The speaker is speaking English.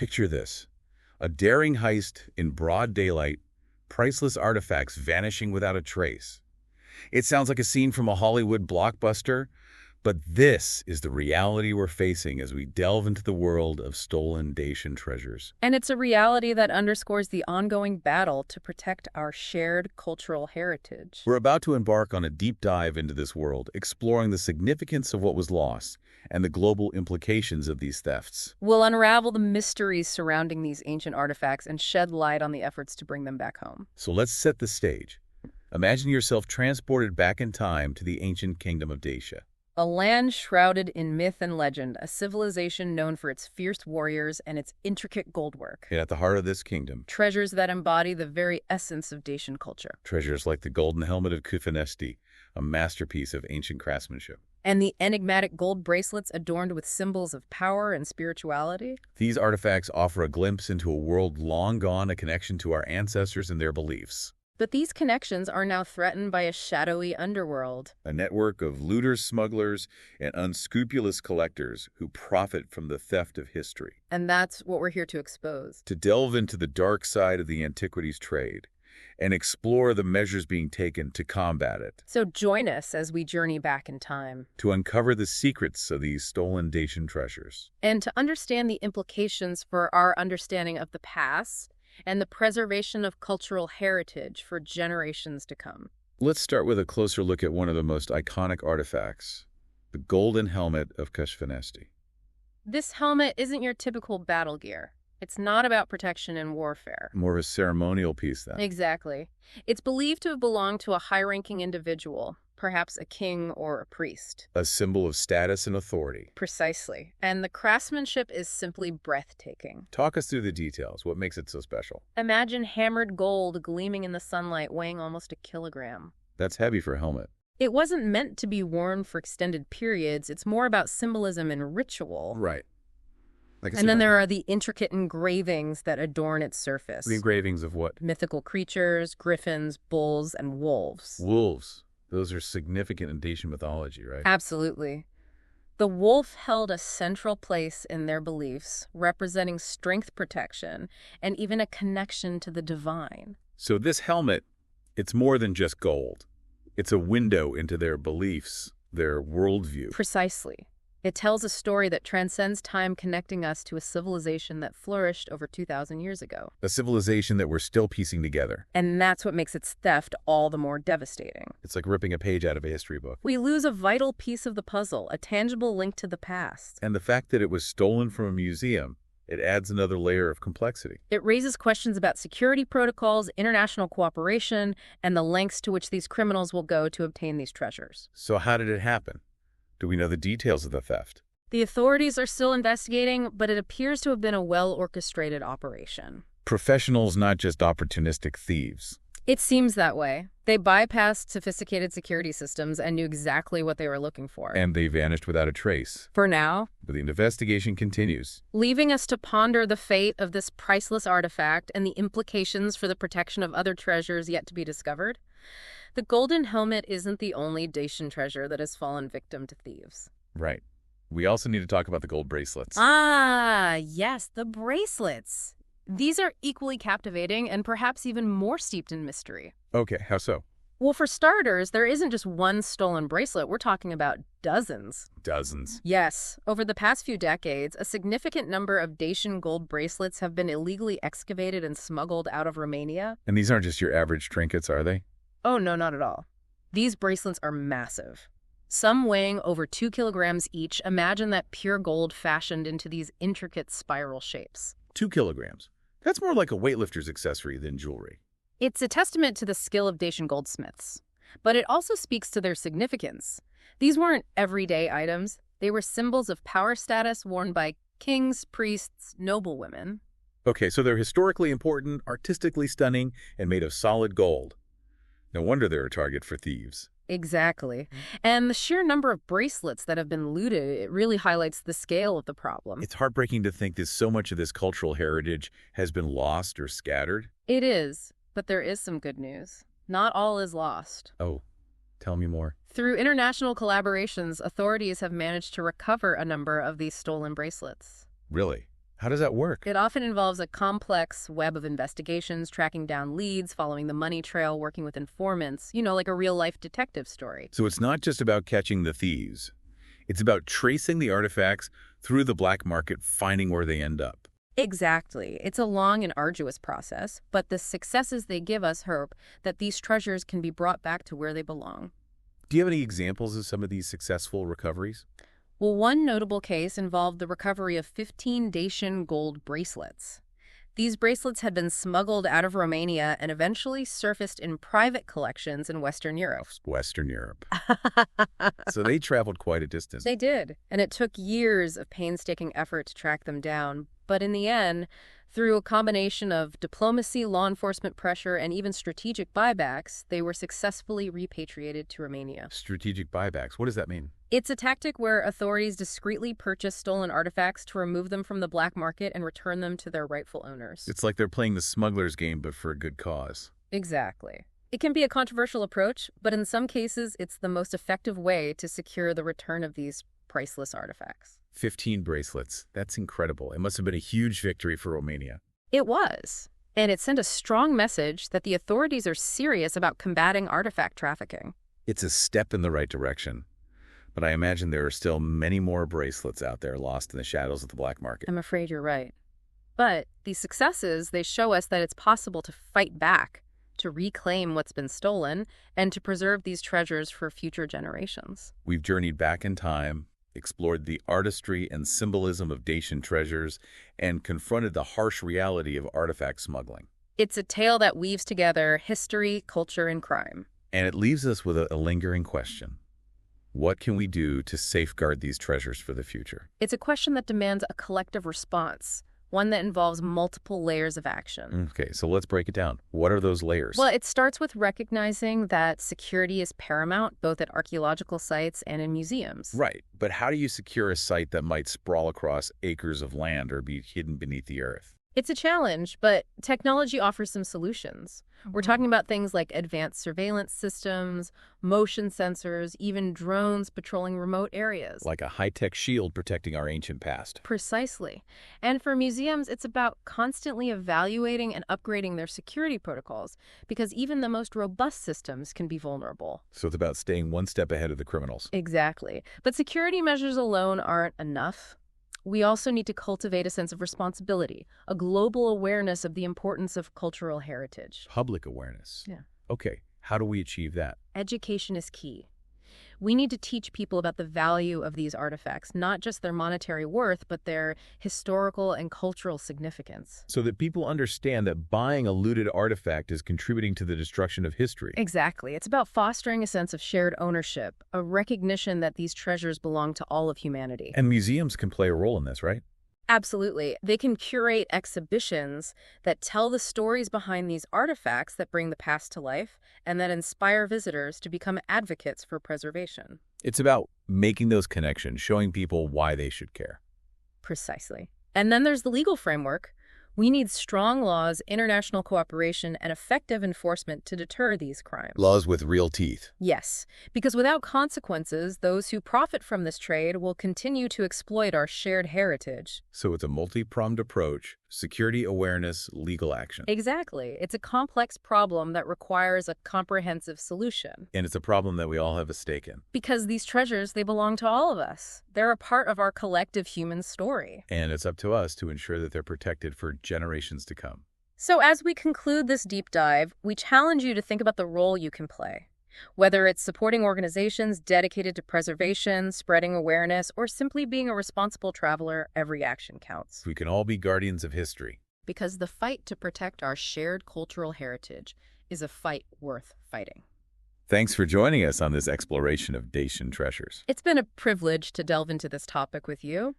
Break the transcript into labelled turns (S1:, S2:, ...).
S1: Picture this. A daring heist in broad daylight, priceless artifacts vanishing without a trace. It sounds like a scene from a Hollywood blockbuster, but this is the reality we're facing as we delve into the world of stolen Dacian treasures.
S2: And it's a reality that underscores the ongoing battle to protect our shared cultural heritage.
S1: We're about to embark on a deep dive into this world, exploring the significance of what was lost and the global implications of these thefts.
S2: We'll unravel the mysteries surrounding these ancient artifacts and shed light on the efforts to bring them back home.
S1: So let's set the stage. Imagine yourself transported back in time to the ancient kingdom of Dacia.
S2: A land shrouded in myth and legend, a civilization known for its fierce warriors and its intricate goldwork.
S1: And at the heart of this kingdom,
S2: Treasures that embody the very essence of Dacian culture.
S1: treasures like the Golden Helmet of Coțofenești, a masterpiece of ancient craftsmanship.
S2: And the enigmatic gold bracelets adorned with symbols of power and spirituality.
S1: These artifacts offer a glimpse into a world long gone, a connection to our ancestors and their beliefs.
S2: But these connections are now threatened by a shadowy underworld.
S1: A network of looters, smugglers, and unscrupulous collectors who profit from the theft of history.
S2: And that's what we're here to expose.
S1: To delve into the dark side of the antiquities trade and explore the measures being taken to combat it.
S2: So join us as we journey back in time.
S1: To uncover the secrets of these stolen Dacian treasures.
S2: And to understand the implications for our understanding of the past and the preservation of cultural heritage for generations to come.
S1: Let's start with a closer look at one of the most iconic artifacts, the Golden Helmet of Coțofenești.
S2: This helmet isn't your typical battle gear. It's not about protection in warfare.
S1: More of a ceremonial piece, then.
S2: Exactly. It's believed to have belonged to a high-ranking individual, perhaps a king or a priest.
S1: A symbol of status and authority.
S2: Precisely. And the craftsmanship is simply breathtaking.
S1: Talk us through the details. What makes it so special?
S2: Imagine hammered gold gleaming in the sunlight, weighing almost a kilogram.
S1: That's heavy for a helmet.
S2: It wasn't meant to be worn for extended periods. It's more about symbolism and ritual.
S1: Right.
S2: And then there are the intricate engravings that adorn its surface.
S1: The engravings of what?
S2: Mythical creatures, griffins, bulls, and wolves.
S1: Wolves. Those are significant in Dacian mythology, right?
S2: Absolutely. The wolf held a central place in their beliefs, representing strength, protection, and even a connection to the divine.
S1: So this helmet, it's more than just gold. It's a window into their beliefs, their worldview.
S2: Precisely. It tells a story that transcends time, connecting us to a civilization that flourished over 2,000 years ago.
S1: A civilization that we're still piecing together.
S2: And that's what makes its theft all the more devastating.
S1: It's like ripping a page out of a history book.
S2: We lose a vital piece of the puzzle, a tangible link to the past.
S1: And the fact that it was stolen from a museum, it adds another layer of complexity.
S2: It raises questions about security protocols, international cooperation, and the lengths to which these criminals will go to obtain these treasures.
S1: So how did it happen? Do we know the details of the theft?
S2: The authorities are still investigating, but it appears to have been a well-orchestrated operation.
S1: Professionals, not just opportunistic thieves.
S2: It seems that way. They bypassed sophisticated security systems and knew exactly what they were looking for.
S1: And they vanished without a trace.
S2: For now.
S1: But the investigation continues.
S2: Leaving us to ponder the fate of this priceless artifact and the implications for the protection of other treasures yet to be discovered. The Golden Helmet isn't the only Dacian treasure that has fallen victim to thieves.
S1: Right. We also need to talk about the gold bracelets.
S2: Ah, yes, the bracelets. These are equally captivating and perhaps even more steeped in mystery.
S1: Okay, how so?
S2: Well, for starters, there isn't just one stolen bracelet. We're talking about dozens.
S1: Dozens.
S2: Yes. Over the past few decades, a significant number of Dacian gold bracelets have been illegally excavated and smuggled out of Romania.
S1: And these aren't just your average trinkets, are they?
S2: Oh, no, not at all. These bracelets are massive. Some weighing over 2 kilograms each. Imagine that pure gold fashioned into these intricate spiral shapes.
S1: 2 kilograms. That's more like a weightlifter's accessory than jewelry.
S2: It's a testament to the skill of Dacian goldsmiths, but it also speaks to their significance. These weren't everyday items. They were symbols of power status worn by kings, priests, noblewomen.
S1: Okay, so they're historically important, artistically stunning, and made of solid gold. No wonder they're a target for thieves.
S2: Exactly. And the sheer number of bracelets that have been looted, it really highlights the scale of the problem.
S1: It's heartbreaking to think that so much of this cultural heritage has been lost or scattered.
S2: It is, but there is some good news. Not all is lost.
S1: Oh, tell me more.
S2: Through international collaborations, authorities have managed to recover a number of these stolen bracelets.
S1: Really? How does that work?
S2: It often involves a complex web of investigations, tracking down leads, following the money trail, working with informants, like a real-life detective story.
S1: So it's not just about catching the thieves. It's about tracing the artifacts through the black market, finding where they end up.
S2: Exactly. It's a long and arduous process, but the successes they give us hope that these treasures can be brought back to where they belong.
S1: Do you have any examples of some of these successful recoveries?
S2: Well, one notable case involved the recovery of 15 Dacian gold bracelets. These bracelets had been smuggled out of Romania and eventually surfaced in private collections in Western Europe.
S1: Western Europe. So they traveled quite a distance.
S2: They did, and it took years of painstaking effort to track them down. But in the end, through a combination of diplomacy, law enforcement pressure, and even strategic buybacks, they were successfully repatriated to Romania.
S1: Strategic buybacks. What does that mean?
S2: It's a tactic where authorities discreetly purchase stolen artifacts to remove them from the black market and return them to their rightful owners.
S1: It's like they're playing the smuggler's game, but for a good cause.
S2: Exactly. It can be a controversial approach, but in some cases, it's the most effective way to secure the return of these priceless artifacts.
S1: 15 bracelets. That's incredible. It must have been a huge victory for Romania.
S2: It was. And it sent a strong message that the authorities are serious about combating artifact trafficking.
S1: It's a step in the right direction. But I imagine there are still many more bracelets out there lost in the shadows of the black market.
S2: I'm afraid you're right. But these successes, they show us that it's possible to fight back, to reclaim what's been stolen, and to preserve these treasures for future generations.
S1: We've journeyed back in time, explored the artistry and symbolism of Dacian treasures, and confronted the harsh reality of artifact smuggling.
S2: It's a tale that weaves together history, culture, and crime.
S1: And it leaves us with a lingering question. What can we do to safeguard these treasures for the future?
S2: It's a question that demands a collective response, one that involves multiple layers of action.
S1: Okay, so let's break it down. What are those layers?
S2: Well, it starts with recognizing that security is paramount, both at archaeological sites and in museums.
S1: Right, but how do you secure a site that might sprawl across acres of land or be hidden beneath the earth?
S2: It's a challenge, but technology offers some solutions. We're talking about things like advanced surveillance systems, motion sensors, even drones patrolling remote areas.
S1: Like a high-tech shield protecting our ancient past.
S2: Precisely. And for museums, it's about constantly evaluating and upgrading their security protocols, because even the most robust systems can be vulnerable.
S1: So it's about staying one step ahead of the criminals.
S2: Exactly. But security measures alone aren't enough. We also need to cultivate a sense of responsibility, a global awareness of the importance of cultural heritage.
S1: Public awareness.
S2: Yeah.
S1: Okay, how do we achieve that?
S2: Education is key. We need to teach people about the value of these artifacts, not just their monetary worth, but their historical and cultural significance.
S1: So that people understand that buying a looted artifact is contributing to the destruction of history.
S2: Exactly. It's about fostering a sense of shared ownership, a recognition that these treasures belong to all of humanity.
S1: And museums can play a role in this, right?
S2: Absolutely. They can curate exhibitions that tell the stories behind these artifacts that bring the past to life and that inspire visitors to become advocates for preservation.
S1: It's about making those connections, showing people why they should care.
S2: Precisely. And then there's the legal framework. We need strong laws, international cooperation, and effective enforcement to deter these crimes.
S1: Laws with real teeth.
S2: Yes, because without consequences, those who profit from this trade will continue to exploit our shared heritage.
S1: So it's a multi-pronged approach: security, awareness, legal action.
S2: Exactly. It's a complex problem that requires a comprehensive solution.
S1: And it's a problem that we all have a stake in.
S2: Because these treasures, they belong to all of us. They're a part of our collective human story.
S1: And it's up to us to ensure that they're protected for generations to come.
S2: So as we conclude this deep dive, we challenge you to think about the role you can play. Whether it's supporting organizations dedicated to preservation, spreading awareness, or simply being a responsible traveler, every action counts.
S1: We can all be guardians of history.
S2: Because the fight to protect our shared cultural heritage is a fight worth fighting.
S1: Thanks for joining us on this exploration of Dacian treasures.
S2: It's been a privilege to delve into this topic with you.